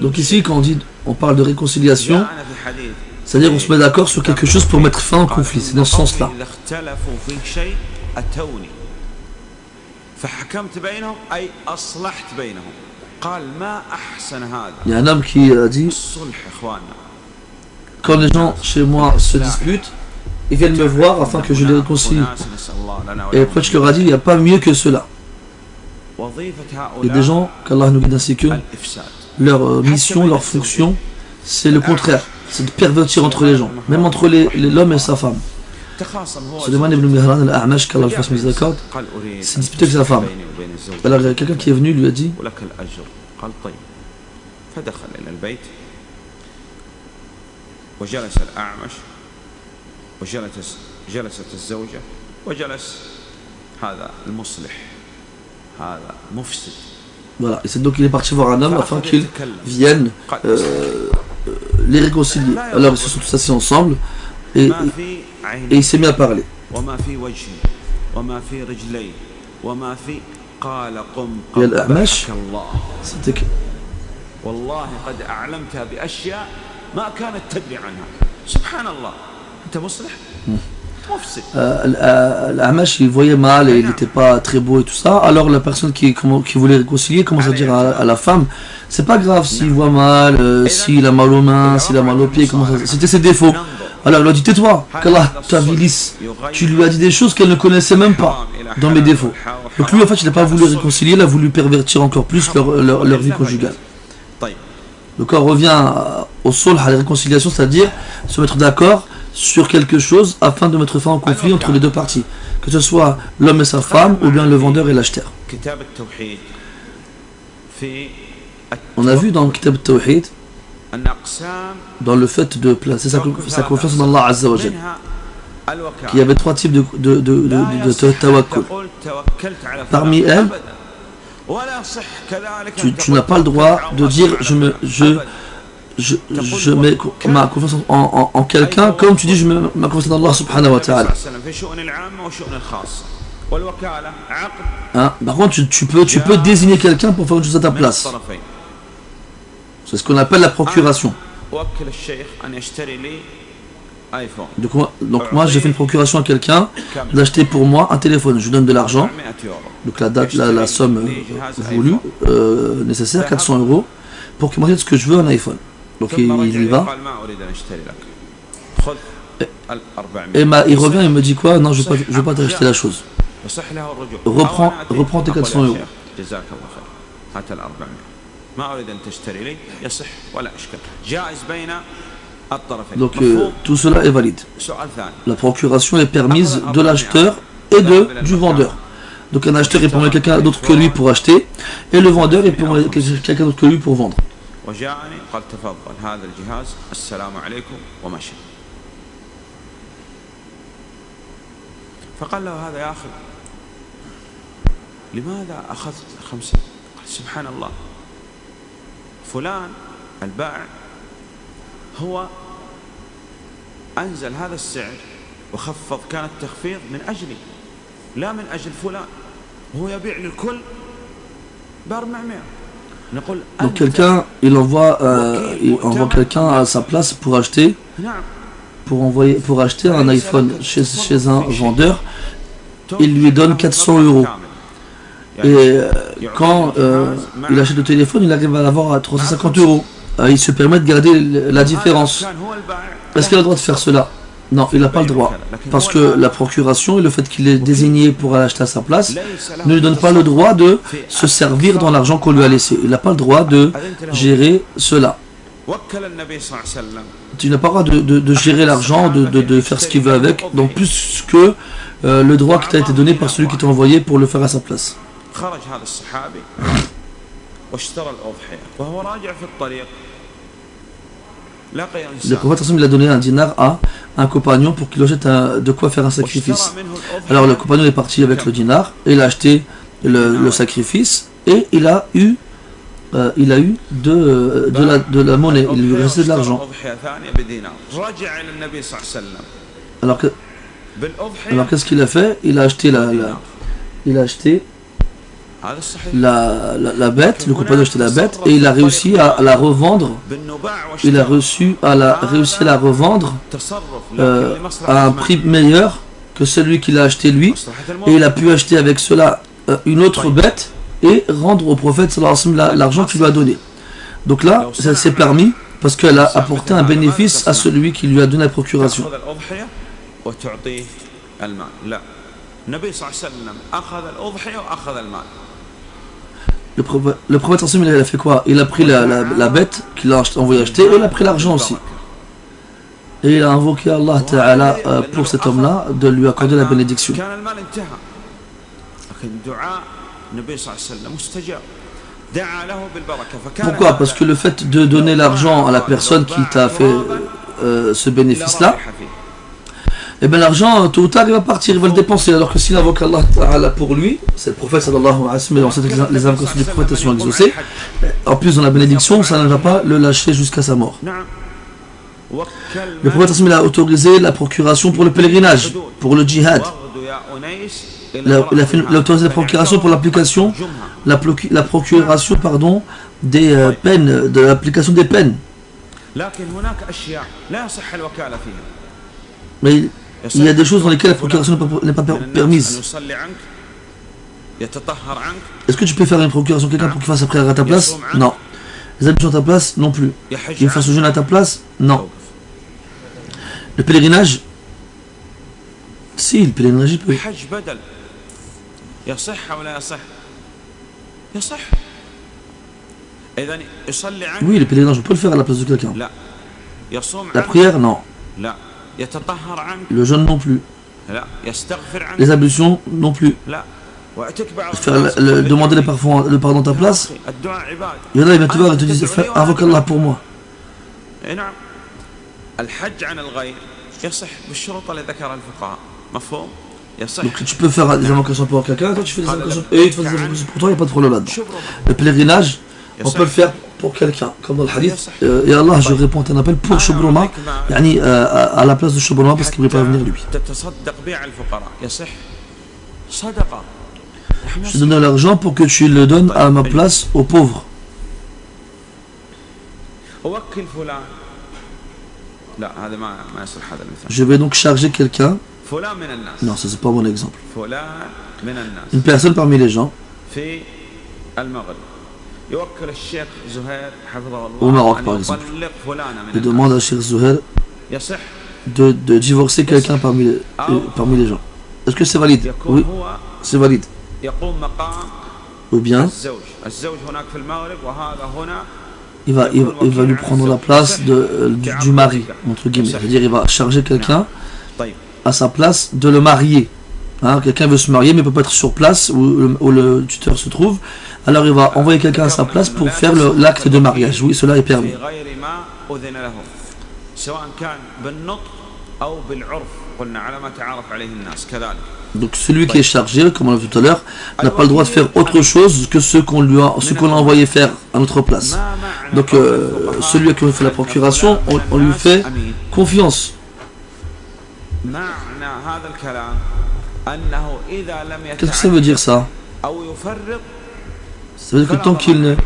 [SPEAKER 2] Donc ici, quand on parle de réconciliation, c'est-à-dire qu'on se met d'accord sur quelque chose pour mettre fin au conflit. C'est dans ce sens-là. Il y a un homme qui a dit quand les gens chez moi se disputent, ils viennent me voir afin que je les réconcilie. Et après je leur ai dit, il n'y a pas mieux que cela. Il y a des gens, qu'Allah nous guide ainsi que leur mission, leur fonction, c'est le contraire. C'est de pervertir entre les gens, même entre l'homme et sa femme. Sulayman ibn Mihran al-A'mash, qu'Allah le fasse miséricorde, s'est disputé avec sa femme. Alors il y a quelqu'un qui est venu, lui a dit voilà, et c'est donc il est parti voir un homme afin qu'il vienne les réconcilier. Alors ils se sont tous assis ensemble et il s'est mis à parler. Et l'A'mash, c'était que l'A'mash il voyait mal et il n'était pas très beau et tout ça. Alors la personne qui voulait réconcilier commence à dire à la femme, c'est pas grave s'il voit mal, s'il a mal aux mains, s'il a mal aux pieds, c'était ses défauts. Alors il lui a dit tais-toi, qu'Allah t'avilisse. Tu lui as dit des choses qu'elle ne connaissait même pas dans mes défauts. Donc lui en fait il n'a pas voulu réconcilier, il a voulu pervertir encore plus leur vie conjugale. Donc on revient au sulh, à la réconciliation, c'est-à-dire se mettre d'accord sur quelque chose afin de mettre fin au conflit entre les deux parties, que ce soit l'homme et sa femme ou bien le vendeur et l'acheteur. On a vu dans le Kitab Tawhid, dans le fait de placer sa confiance en Allah Azza wa Jal, qu'il y avait 3 types de tawakkul. Parmi elles, tu n'as pas le droit de dire je mets ma confiance en quelqu'un, comme tu dis je mets ma confiance en Allah subhanahu wa ta'ala. Hein? Par contre, tu peux désigner quelqu'un pour faire une chose à ta place. C'est ce qu'on appelle la procuration. Donc moi j'ai fait une procuration à quelqu'un d'acheter pour moi un téléphone. Je lui donne de l'argent, donc la somme voulue, nécessaire, 400 €, pour qu'il m'achète ce que je veux, un iPhone. Donc il y va. Et il revient et me dit quoi? Non, je ne veux pas t'acheter la chose. Reprends tes 400 €. Donc tout cela est valide. La procuration est permise de l'acheteur et du vendeur. Donc un acheteur est pour quelqu'un d'autre que lui pour acheter, et le vendeur est pour quelqu'un d'autre que lui pour vendre.
[SPEAKER 1] فقال له هذا يا أخي لماذا أخذت 5؟ قال سبحان الله فلان البائع هو أنزل هذا السعر وخفض، كان التخفيض من أجلي لا من أجل فلان، وهو يبيع للكل ب 400.
[SPEAKER 2] Donc quelqu'un, il envoie quelqu'un à sa place pour acheter, pour acheter un iPhone chez un vendeur. Il lui donne 400 €. Et quand il achète le téléphone, il arrive à l'avoir à 350 €. Il se permet de garder la différence. Est-ce qu'il a le droit de faire cela? Non, il n'a pas le droit. Parce que la procuration et le fait qu'il est désigné pour acheter à sa place ne lui donne pas le droit de se servir dans l'argent qu'on lui a laissé. Il n'a pas le droit de gérer cela. Tu n'as pas le droit de gérer l'argent, de faire ce qu'il veut avec, donc plus que le droit qui t'a été donné par celui qui t'a envoyé pour le faire à sa place. Le prophète il a donné un dinar à un compagnon pour qu'il achète de quoi faire un sacrifice. Alors le compagnon est parti avec le dinar et il a acheté le sacrifice, et il a eu de la monnaie, il lui restait de l'argent. Alors qu'est-ce qu'il a fait? Il a acheté la bête, le compagnon a acheté la bête, et il a réussi à la revendre. Il a réussi à la revendre à un prix meilleur que celui qu'il a acheté lui, et il a pu acheter avec cela une autre bête et rendre au prophète sallallahu alayhi wa sallam l'argent qu'il lui a donné. Donc là, ça s'est permis parce qu'elle a apporté un bénéfice à celui qui lui a donné la procuration. Le prophète sallallahu il a fait quoi? Il a pris la bête qu'il a envoyé acheter, et il a pris l'argent aussi. Et il a invoqué Allah Ta'ala pour cet homme-là de lui accorder la bénédiction. Pourquoi? Parce que le fait de donner l'argent à la personne qui t'a fait ce bénéfice-là, et bien l'argent, tôt ou tard, il va partir, il va le dépenser. Alors que s'il invoque Allah Ta'ala pour lui, c'est le prophète sallallahu alayhi wa sallam, les invocations du prophète sont exaucées. En plus, dans la bénédiction, ça ne va pas le lâcher jusqu'à sa mort. Le prophète sallallahu a autorisé la procuration pour le pèlerinage, pour le djihad. Il a autorisé la procuration pour l'application, la procuration, pardon, des peines, de l'application des peines. Mais il y a des choses dans lesquelles la procuration n'est pas permise. Est-ce que tu peux faire une procuration à quelqu'un pour qu'il fasse sa prière à ta place? Non. Les ablutions à ta place? Non plus. Qu'il fasse le jeûne à ta place? Non. Le pèlerinage? Si, le pèlerinage il peut. Oui, le pèlerinage, on peut le faire à la place de quelqu'un. La prière, non. Le jeûne non plus. Les ablutions non plus. demander le pardon à ta place. Il y en a, il vient te voir et te dit invoque Allah pour moi. Donc tu peux faire des invocations pour quelqu'un, toi tu fais des invocations et tu fais des invocations pour toi, il n'y a pas de problème là-dedans. Le pèlerinage, on peut le faire pour quelqu'un, comme dans le hadith. Et Allah, je réponds à un appel pour Shubruma, à la place de Shubruma parce qu'il ne voulait pas venir lui. Je te donne l'argent pour que tu le donnes à ma place aux pauvres. Je vais donc charger quelqu'un. Non, ça c'est pas mon exemple. Une personne parmi les gens au Maroc par exemple, il demande à Cheikh Zuhair de divorcer quelqu'un parmi les gens. Est-ce que c'est valide? Oui, c'est valide. Ou bien il va lui prendre la place du mari, entre guillemets. C'est-à-dire il va charger quelqu'un à sa place de le marier. Hein, quelqu'un veut se marier mais ne peut pas être sur place où le tuteur se trouve. Alors il va envoyer quelqu'un à sa place pour faire l'acte de mariage. Oui, cela est permis. Donc celui qui est chargé, comme on l'a vu tout à l'heure, n'a pas le droit de faire autre chose que ce qu'on a envoyé faire à notre place. Donc celui à qui on fait la procuration, on lui fait confiance. Qu'est-ce que ça veut dire ça? Ça veut dire que tant qu'il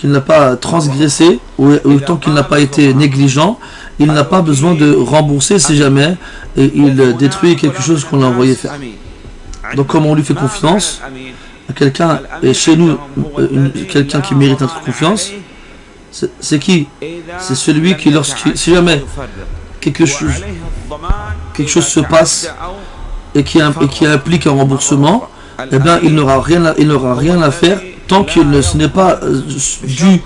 [SPEAKER 2] n'a pas transgressé ou tant qu'il n'a pas été négligent, il n'a pas besoin de rembourser si jamais il détruit quelque chose qu'on a envoyé faire. Donc comme on lui fait confiance, quelqu'un est chez nous, quelqu'un qui mérite notre confiance, c'est qui? C'est celui qui, si jamais quelque chose se passe et qui implique un remboursement, eh bien il n'aura rien à faire tant que ce n'est pas dû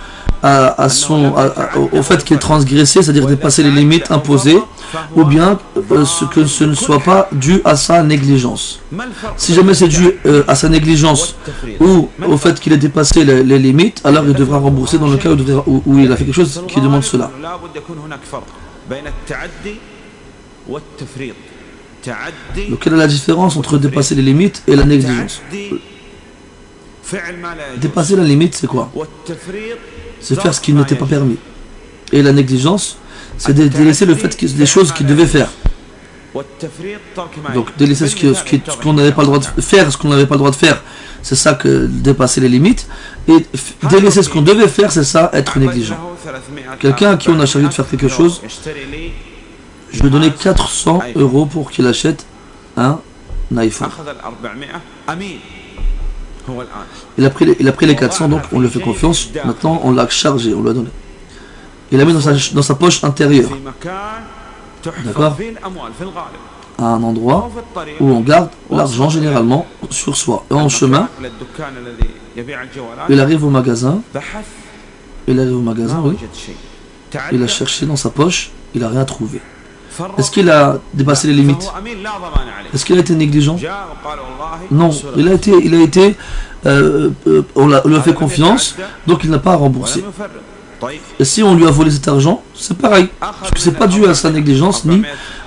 [SPEAKER 2] au fait qu'il ait transgressé, c'est-à-dire dépasser les limites imposées, ou bien que ce ne soit pas dû à sa négligence. Si jamais c'est dû à sa négligence ou au fait qu'il ait dépassé les limites, alors il devra rembourser dans le cas où il a fait quelque chose qui demande cela. Donc quelle est la différence entre dépasser les limites et la négligence? Dépasser la limite, c'est quoi? C'est faire ce qui n'était pas permis. Et la négligence, c'est de délaisser le fait des choses qu'il devait faire. Donc délaisser ce qu'on n'avait pas le droit de faire, ce qu'on n'avait pas le droit de faire, c'est ça que dépasser les limites. Et délaisser ce qu'on devait faire, c'est ça, être négligent. Quelqu'un à qui on a chargé de faire quelque chose, je vais donner 400 € pour qu'il achète un iPhone. Il a pris les 400, donc on lui fait confiance. Maintenant, on l'a chargé, on lui a donné. Il l'a mis dans sa poche intérieure. D'accord? À un endroit où on garde l'argent généralement sur soi. Et en chemin, il arrive au magasin. Oui. Il a cherché dans sa poche, il n'a rien trouvé. Est-ce qu'il a dépassé les limites? Est-ce qu'il a été négligent? Non, on lui a fait confiance, donc il n'a pas à rembourser. Et si on lui a volé cet argent, c'est pareil, parce que c'est pas dû à sa négligence ni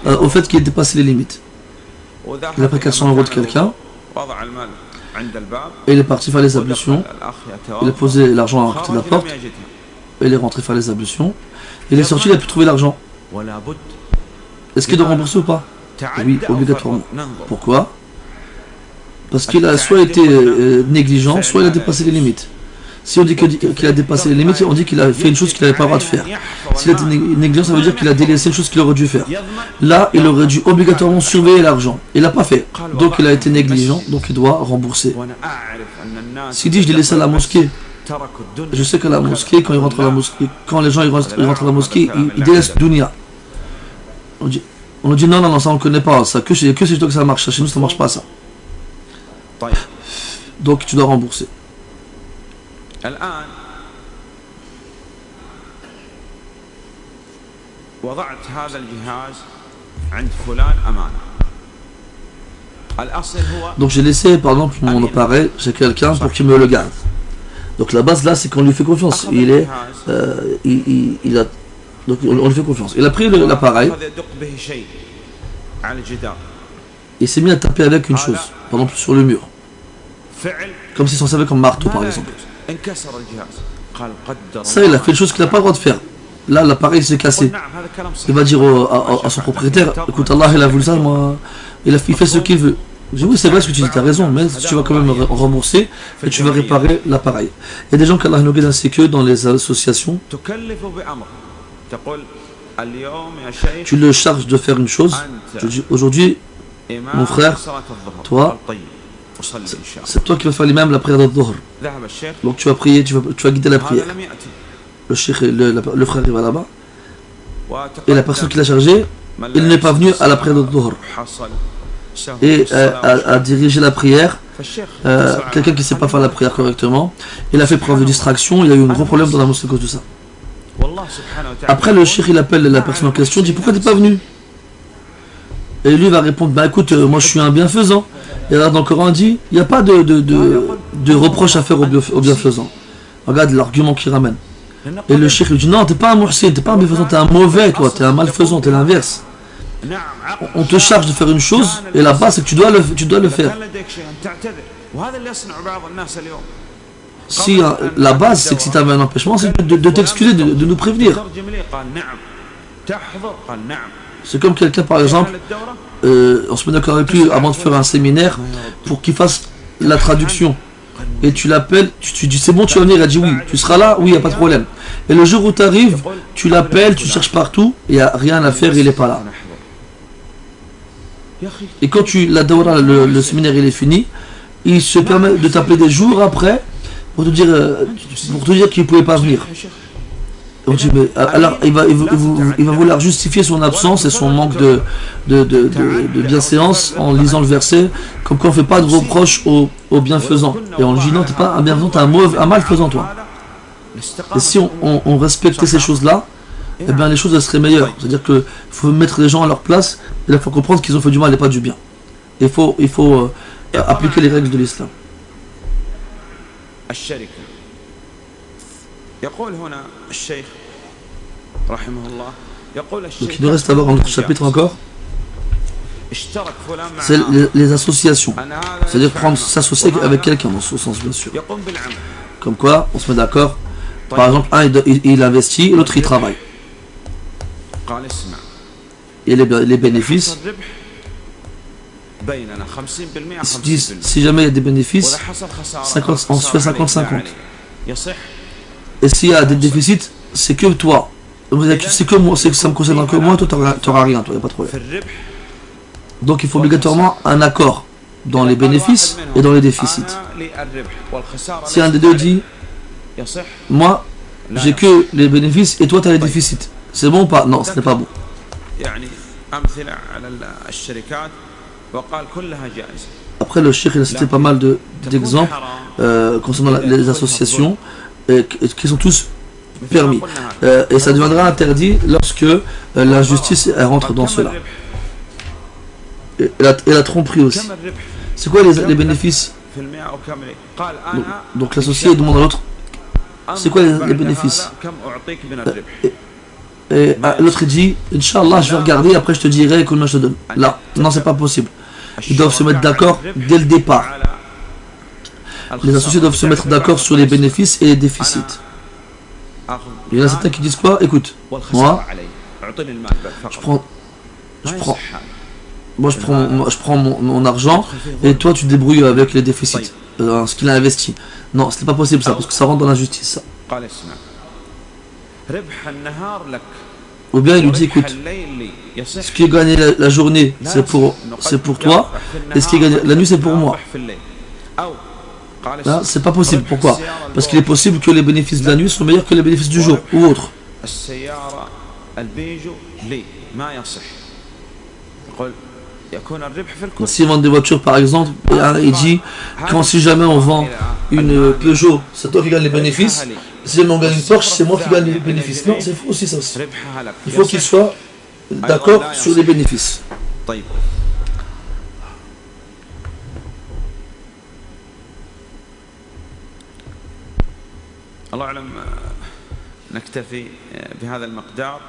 [SPEAKER 2] au fait qu'il ait dépassé les limites. Il a pris 400 € de quelqu'un, et il est parti faire les ablutions. Il a posé l'argent à côté de la porte, et il est rentré faire les ablutions. Il est sorti, il a pu trouver l'argent. Est-ce qu'il doit rembourser ou pas? Oui, obligatoirement. Pourquoi? Parce qu'il a soit été négligent, soit il a dépassé les limites. Si on dit qu'il a dépassé les limites, on dit qu'il a fait une chose qu'il n'avait pas le droit de faire. S'il a été négligent, ça veut dire qu'il a délaissé une chose qu'il aurait dû faire. Là, il aurait dû obligatoirement surveiller l'argent. Il n'a pas fait. Donc il a été négligent, donc il doit rembourser. S'il dit je l'ai laissé à la mosquée, je sais qu'à la mosquée, quand les gens rentrent à la mosquée, ils délaissent dunya. On nous dit non, ça on ne connaît pas, ça, que c'est toi que ça marche, chez nous ça ne marche pas ça. Donc tu dois rembourser. Donc j'ai laissé par exemple mon appareil chez quelqu'un pour qu'il me le garde. Donc la base là c'est qu'on lui fait confiance. Donc on lui fait confiance. Il a pris l'appareil. Il s'est mis à taper avec une chose, par exemple sur le mur. Comme s'il s'en servait comme marteau par exemple. Ça il a fait une chose qu'il n'a pas le droit de faire. Là l'appareil s'est cassé. Il va dire à son propriétaire, écoute Allah il a voulu ça, moi il fait ce qu'il veut. Je dis oui c'est vrai ce que tu dis, tu as raison, mais tu vas quand même rembourser et tu vas réparer l'appareil. Il y a des gens qu'Allah nous guide ainsi que dans les associations. Tu le charges de faire une chose. Tu dis aujourd'hui, mon frère, toi, c'est toi qui vas faire l'imam la prière de Dhuhr. Donc tu vas prier, tu vas guider la prière. Le cheikh, le frère il va là-bas. Et la personne qui l'a chargé, il n'est pas venu à la prière de Dhuhr. Et à diriger la prière, quelqu'un qui ne sait pas faire la prière correctement, il a fait preuve de distraction, il y a eu un gros problème dans la mosquée à cause de ça. Après le cheikh il appelle la personne en question, dit pourquoi tu n'es pas venu? Et lui va répondre, bah écoute, moi je suis un bienfaisant. Et là dans le Coran dit, il n'y a pas de reproche à faire aux bienfaisants. Regarde l'argument qu'il ramène. Et le cheikh lui dit, non, t'es pas un muhsin, t'es pas un bienfaisant, t'es un mauvais, toi, t'es un malfaisant, t'es l'inverse. On te charge de faire une chose, et la base c'est que tu dois le faire. Si la base c'est que si tu avais un empêchement, c'est de t'excuser, de nous prévenir. C'est comme quelqu'un par exemple, on se met d'accord avec lui avant de faire un séminaire pour qu'il fasse la traduction. Et tu l'appelles, tu dis c'est bon tu vas venir, il a dit oui, tu seras là, oui il n'y a pas de problème. Et le jour où tu arrives, tu l'appelles, tu cherches partout, il n'y a rien à faire, il n'est pas là. Et quand le séminaire il est fini, il se permet de t'appeler des jours après pour te dire qu'il ne pouvait pas venir. On dit, mais, alors il va vouloir justifier son absence et son manque de bienséance en lisant le verset, comme quoi on ne fait pas de reproches aux bienfaisants. Et on lui dit non, tu n'es pas un bienfaisant, tu es un malfaisant toi. Et si on respectait ces choses-là, eh bien les choses elles seraient meilleures. C'est-à-dire qu'il faut mettre les gens à leur place, et il faut comprendre qu'ils ont fait du mal et pas du bien. Il faut appliquer les règles de l'islam. Donc il nous reste alors un autre chapitre encore. C'est les associations. C'est-à-dire s'associer avec quelqu'un dans ce sens bien sûr. Comme quoi, on se met d'accord. Par exemple, un il investit, l'autre il travaille. Et les bénéfices, si jamais il y a des bénéfices, on se fait 50-50. Et s'il y a des déficits, c'est que toi. C'est que moi, c'est que ça me concerne que moi, toi tu n'auras rien, toi, il n'y a pas de problème. Donc il faut obligatoirement un accord dans les bénéfices et dans les déficits. Si un des deux dit, moi j'ai que les bénéfices et toi tu as les déficits, c'est bon ou pas? Non, ce n'est pas bon. Après le cheikh il a cité pas mal d'exemples concernant les associations qui sont tous permis. Et ça deviendra interdit lorsque l'injustice rentre dans cela. Et la tromperie aussi. C'est quoi les bénéfices? Donc l'associé demande à l'autre, c'est quoi les bénéfices? Et l'autre dit, Inch'Allah je vais regarder, après je te dirai combien je te donne. Là, non c'est pas possible. Ils doivent se mettre d'accord dès le départ. Les associés doivent se mettre d'accord sur les bénéfices et les déficits. Il y en a certains qui disent quoi? Écoute, moi je prends mon argent et toi tu te débrouilles avec les déficits, ce qu'il a investi. Non, ce n'est pas possible ça, parce que ça rentre dans l'injustice. Ou bien il lui dit écoute, ce qui est gagné la journée c'est pour toi, et ce qui est gagné la nuit c'est pour moi. Là, c'est pas possible. Pourquoi? Parce qu'il est possible que les bénéfices de la nuit soient meilleurs que les bénéfices du jour ou autre. Si on vend des voitures par exemple, il dit quand si jamais on vend une Peugeot, c'est toi qui gagne les bénéfices. Si jamais on gagne une Porsche, c'est moi qui gagne les bénéfices. Non, c'est faux aussi ça aussi. Il faut qu'ils soient d'accord sur les bénéfices.
[SPEAKER 1] الله أعلم نكتفي بهذا المقدار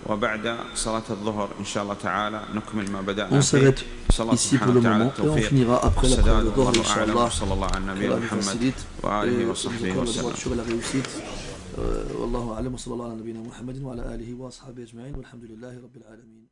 [SPEAKER 1] وبعد صلاة الظهر إن شاء الله تعالى نكمل ما بدأنا فيه. صلى الله سبحانه وتعالى التوفيق والسداد والله أعلم. صلى الله على نبينا محمد وآله وصحبه وسلم.
[SPEAKER 2] والله أعلم وصلى الله على نبينا محمد وعلى آله وأصحابه أجمعين والحمد لله رب العالمين.